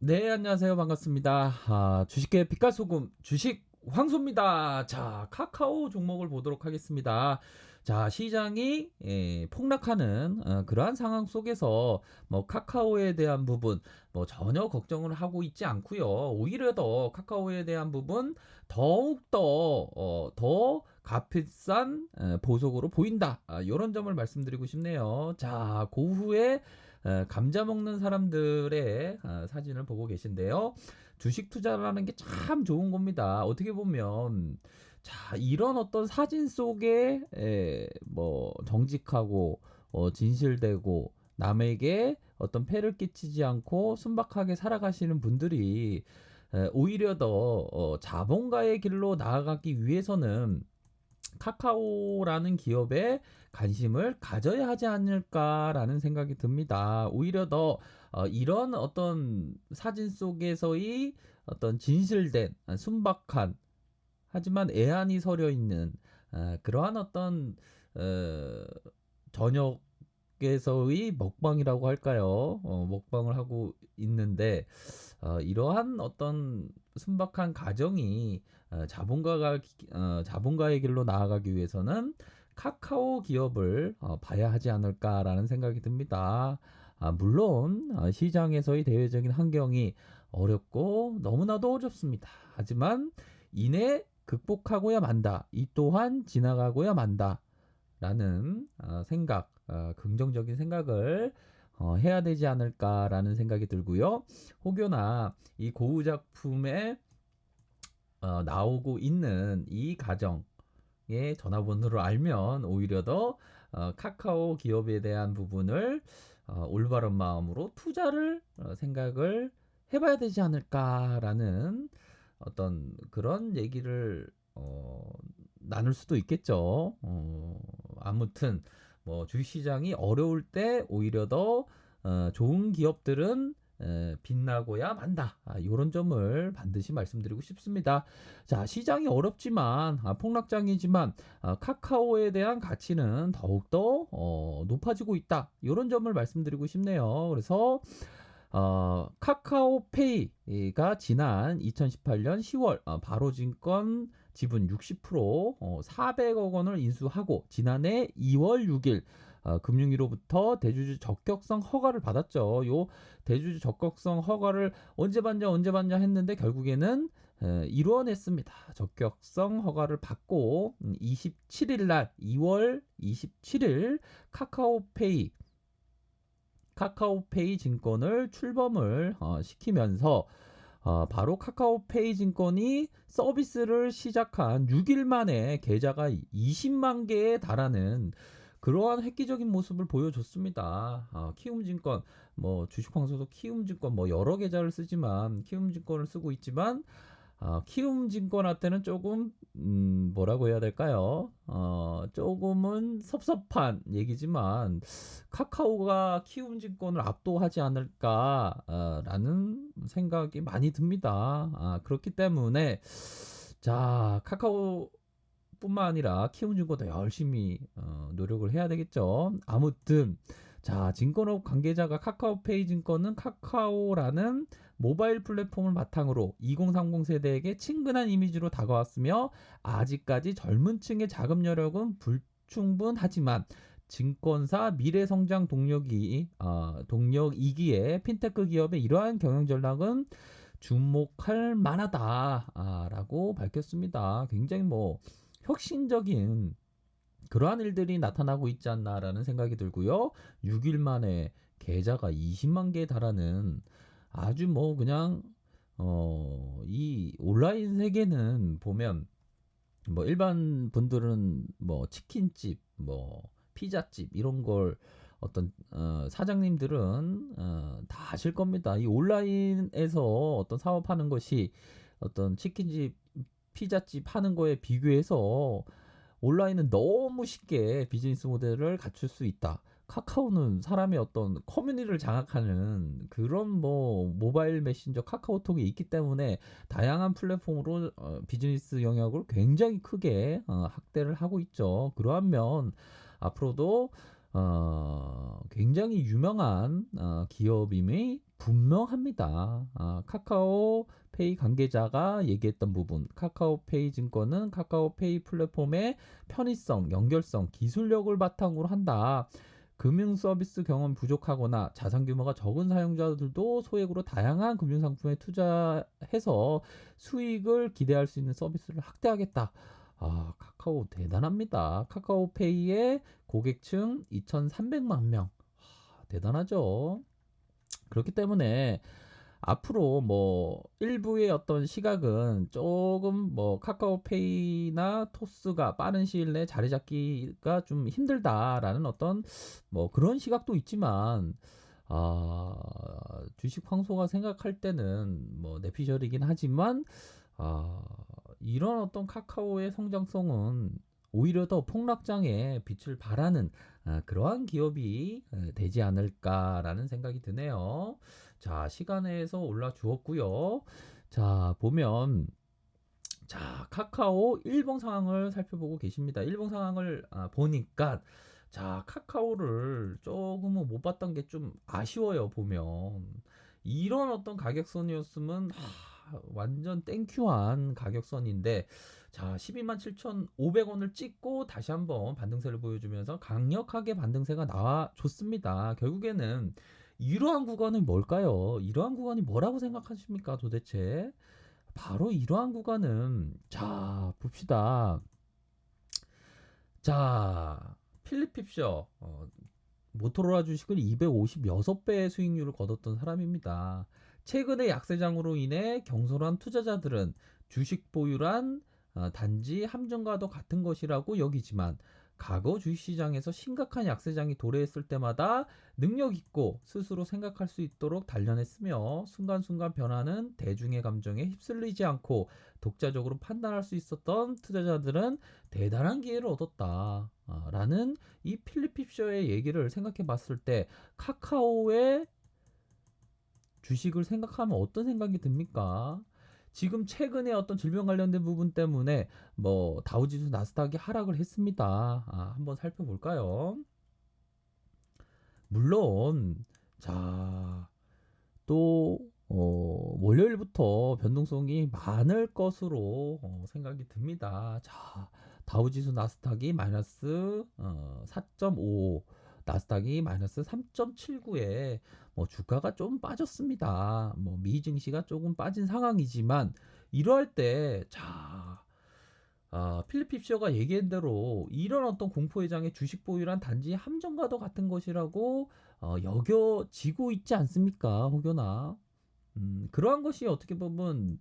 네, 안녕하세요. 반갑습니다. 주식계 빛깔소금 주식 황소입니다. 자, 카카오 종목을 보도록 하겠습니다. 자, 시장이 폭락하는 그러한 상황 속에서 뭐 카카오에 대한 부분 뭐 전혀 걱정을 하고 있지 않고요. 오히려 더 카카오에 대한 부분 더욱더 더 값비싼 보석으로 보인다. 이런 점을 말씀드리고 싶네요. 자, 고후에 감자 먹는 사람들의 사진을 보고 계신데요. 주식 투자라는 게 참 좋은 겁니다. 어떻게 보면 자, 이런 어떤 사진 속에 뭐 정직하고 진실되고 남에게 어떤 폐를 끼치지 않고 순박하게 살아가시는 분들이 오히려 더 자본가의 길로 나아가기 위해서는 카카오라는 기업에 관심을 가져야 하지 않을까라는 생각이 듭니다. 오히려 더 이런 어떤 사진 속에서의 어떤 진실된 순박한 하지만 애안이 서려 있는 그러한 어떤 어, 저녁에서의 먹방이라고 할까요? 먹방을 하고 있는데 이러한 어떤 순박한 가정이 자본가의 길로 나아가기 위해서는 카카오 기업을 봐야 하지 않을까라는 생각이 듭니다. 물론 시장에서의 대외적인 환경이 어렵고 너무나도 어렵습니다. 하지만 이내 극복하고야 만다. 이 또한 지나가고야 만다. 라는 생각, 긍정적인 생각을 해야 되지 않을까라는 생각이 들고요. 혹여나 이 고우 작품에 나오고 있는 이 가정의 전화번호를 알면 오히려 더 카카오 기업에 대한 부분을 올바른 마음으로 투자를 생각을 해봐야 되지 않을까라는 어떤 그런 얘기를 나눌 수도 있겠죠. 아무튼 뭐 주식시장이 어려울 때 오히려 더 좋은 기업들은 빛나고야 만다. 이런 점을 반드시 말씀드리고 싶습니다. 자, 시장이 어렵지만 폭락장이지만 카카오에 대한 가치는 더욱더 높아지고 있다. 이런 점을 말씀드리고 싶네요. 그래서 카카오페이가 지난 2018년 10월 바로증권 지분 60% 400억 원을 인수하고 지난해 2월 6일 금융위로부터 대주주 적격성 허가를 받았죠. 요 대주주 적격성 허가를 언제 받냐 했는데 결국에는 이루어냈습니다. 적격성 허가를 받고 27일 날 2월 27일 카카오페이 증권을 출범을 시키면서 바로 카카오페이 증권이 서비스를 시작한 6일 만에 계좌가 20만 개에 달하는 그러한 획기적인 모습을 보여줬습니다. 키움증권, 뭐 주식황소도 키움증권 뭐 여러 계좌를 쓰지만 키움증권을 쓰고 있지만 키움증권한테는 조금 뭐라고 해야 될까요? 조금은 섭섭한 얘기지만 카카오가 키움증권을 압도하지 않을까라는 생각이 많이 듭니다. 그렇기 때문에 자 카카오 뿐만 아니라 키움증권도 열심히 노력을 해야 되겠죠. 아무튼 자 증권업 관계자가 카카오페이 증권은 카카오라는 모바일 플랫폼을 바탕으로 2030 세대에게 친근한 이미지로 다가왔으며 아직까지 젊은 층의 자금 여력은 불충분하지만 증권사 미래 성장 동력이기에 핀테크 기업의 이러한 경영 전략은 주목할 만하다라고 밝혔습니다. 굉장히 뭐 혁신적인 그러한 일들이 나타나고 있지 않나라는 생각이 들고요. 6일 만에 계좌가 20만 개에 달하는 아주 뭐 그냥 이 온라인 세계는 보면 뭐 일반 분들은 뭐 치킨집, 뭐 피자집 이런 걸 어떤 사장님들은 다 아실 겁니다. 이 온라인에서 어떤 사업하는 것이 어떤 치킨집, 피자집 하는 거에 비교해서 온라인은 너무 쉽게 비즈니스 모델을 갖출 수 있다. 카카오는 사람의 어떤 커뮤니티를 장악하는 그런 뭐 모바일 메신저 카카오톡이 있기 때문에 다양한 플랫폼으로 비즈니스 영역을 굉장히 크게 확대를 하고 있죠. 그러한 면 앞으로도 굉장히 유명한 기업임이 분명합니다. 카카오페이 관계자가 얘기했던 부분, 카카오페이 증권은 카카오페이 플랫폼의 편의성, 연결성, 기술력을 바탕으로 한다. 금융 서비스 경험이 부족하거나 자산 규모가 적은 사용자들도 소액으로 다양한 금융 상품에 투자해서 수익을 기대할 수 있는 서비스를 확대하겠다. 카카오 대단합니다. 카카오페이의 고객층 2,300만 명. 대단하죠. 그렇기 때문에 앞으로 뭐 일부의 어떤 시각은 조금 뭐 카카오페이나 토스가 빠른 시일 내에 자리 잡기가 좀 힘들다라는 어떤 뭐 그런 시각도 있지만, 아, 주식 황소가 생각할 때는 뭐 내피셜이긴 하지만, 아, 이런 어떤 카카오의 성장성은 오히려 더 폭락장에 빛을 발하는 그러한 기업이 되지 않을까라는 생각이 드네요. 자, 시간에서 올라 주었고요. 자, 보면 자, 카카오 일봉 상황을 살펴보고 계십니다. 일봉 상황을 보니까 자, 카카오를 조금은 못 봤던 게 좀 아쉬워요. 보면 이런 어떤 가격선이었으면 완전 땡큐한 가격선인데, 자, 12만 7,500원을 찍고 다시 한번 반등세를 보여주면서 강력하게 반등세가 나와줬습니다. 결국에는 이러한 구간은 뭘까요? 이러한 구간이 뭐라고 생각하십니까, 도대체? 바로 이러한 구간은, 자, 봅시다. 자, 필립 핍셔, 모토로라 주식을 256배의 수익률을 거뒀던 사람입니다. 최근의 약세장으로 인해 경솔한 투자자들은 주식 보유란 단지 함정과도 같은 것이라고 여기지만, 과거 주식시장에서 심각한 약세장이 도래했을 때마다 능력 있고 스스로 생각할 수 있도록 단련했으며, 순간순간 변하는 대중의 감정에 휩쓸리지 않고 독자적으로 판단할 수 있었던 투자자들은 대단한 기회를 얻었다. 라는 이 필립 핍셔의 얘기를 생각해 봤을 때 카카오의 주식을 생각하면 어떤 생각이 듭니까? 지금 최근에 어떤 질병 관련된 부분 때문에 뭐 다우지수 나스닥이 하락을 했습니다. 한번 살펴볼까요? 물론 자, 또 월요일부터 변동성이 많을 것으로 생각이 듭니다. 자, 다우지수 나스닥이 마이너스 4.5, 나스닥이 마이너스 3.79에 뭐 주가가 좀 빠졌습니다. 뭐 미 증시가 조금 빠진 상황이지만, 이러할 때 자, 필립 핍셔가 얘기한 대로 이런 어떤 공포회장의 주식 보유란 단지 함정과도 같은 것이라고 여겨지고 있지 않습니까, 혹여나? 그러한 것이 어떻게 보면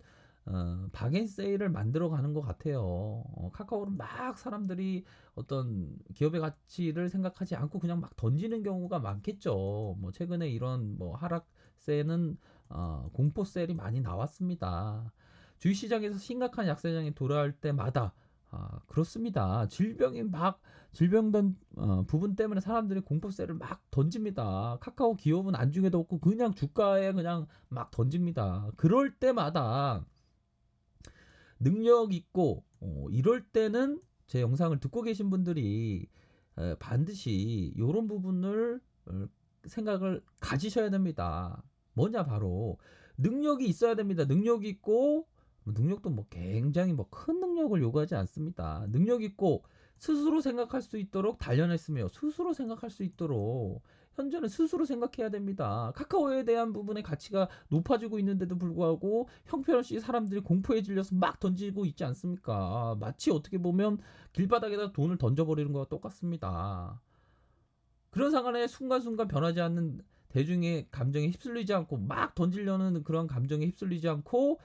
박앤세일을 만들어가는 것 같아요. 카카오를 막 사람들이 어떤 기업의 가치를 생각하지 않고 그냥 막 던지는 경우가 많겠죠. 뭐 최근에 이런 뭐 하락세는 공포셀이 많이 나왔습니다. 주식시장에서 심각한 약세장이 돌아올 때마다 그렇습니다. 질병된 부분 때문에 사람들이 공포세를 막 던집니다. 카카오 기업은 안중에도 없고 그냥 주가에 그냥 막 던집니다. 그럴 때마다 능력 있고 이럴 때는 제 영상을 듣고 계신 분들이 반드시 이런 부분을 생각을 가지셔야 됩니다. 뭐냐, 바로 능력이 있어야 됩니다. 능력이 있고, 능력도 뭐 굉장히 뭐 큰 능력을 요구하지 않습니다. 능력 있고 스스로 생각할 수 있도록 단련했으며, 스스로 생각할 수 있도록 현재는 스스로 생각해야 됩니다. 카카오에 대한 부분의 가치가 높아지고 있는데도 불구하고 형편없이 사람들이 공포에 질려서 막 던지고 있지 않습니까? 마치 어떻게 보면 길바닥에다 돈을 던져버리는 것과 똑같습니다. 그런 상황에 순간순간 변하지 않는 대중의 감정에 휩쓸리지 않고 막 던지려는 그런 감정에 휩쓸리지 않고,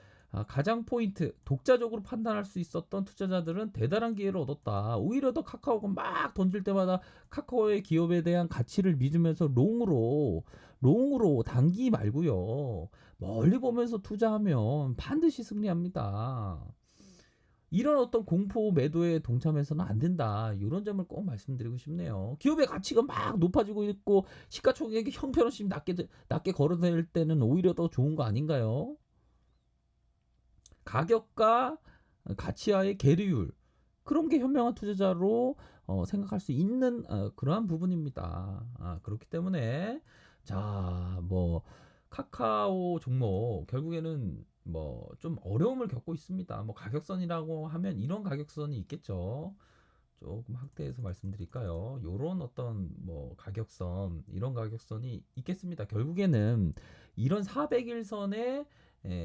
가장 포인트, 독자적으로 판단할 수 있었던 투자자들은 대단한 기회를 얻었다. 오히려 더 카카오가 막 던질 때마다 카카오의 기업에 대한 가치를 믿으면서 롱으로 단기 말고요, 멀리 보면서 투자하면 반드시 승리합니다. 이런 어떤 공포 매도에 동참해서는 안 된다. 이런 점을 꼭 말씀드리고 싶네요. 기업의 가치가 막 높아지고 있고 시가총액이 형편없이 낮게 거래될 때는 오히려 더 좋은 거 아닌가요? 가격과 가치와의 괴리율, 그런 게 현명한 투자자로 생각할 수 있는 그러한 부분입니다. 그렇기 때문에 자, 뭐 카카오 종목 결국에는 뭐 좀 어려움을 겪고 있습니다. 뭐 가격선이라고 하면 이런 가격선이 있겠죠. 조금 확대해서 말씀드릴까요? 요런 어떤 뭐 가격선, 이런 가격선이 있겠습니다. 결국에는 이런 400일선의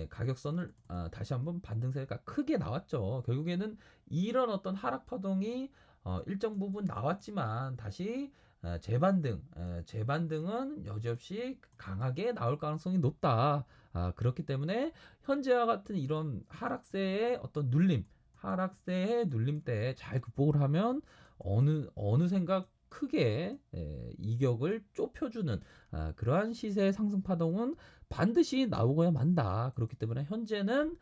가격선을 다시 한번 반등세가 크게 나왔죠. 결국에는 이런 어떤 하락 파동이 일정 부분 나왔지만 다시 재반등은 여지없이 강하게 나올 가능성이 높다. 그렇기 때문에 현재와 같은 이런 하락세의 어떤 하락세의 눌림대 잘 극복을 하면 어느 생각 크게 이격을 좁혀주는 그러한 시세 상승 파동은 반드시 나오고야 만다. 그렇기 때문에 현재는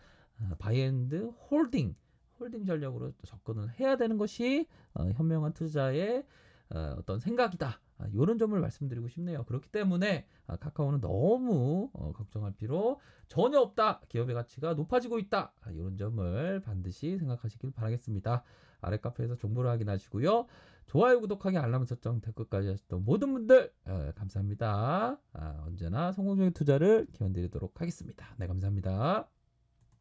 바이앤드 홀딩 전략으로 접근을 해야 되는 것이 현명한 투자의 어떤 생각이다. 이런 점을 말씀드리고 싶네요. 그렇기 때문에 카카오는 너무 걱정할 필요 전혀 없다. 기업의 가치가 높아지고 있다. 이런 점을 반드시 생각하시길 바라겠습니다. 아래 카페에서 정보를 확인하시고요. 좋아요, 구독하기, 알람 설정, 댓글까지 하셨던 모든 분들 감사합니다. 언제나 성공적인 투자를 기원드리도록 하겠습니다. 네, 감사합니다.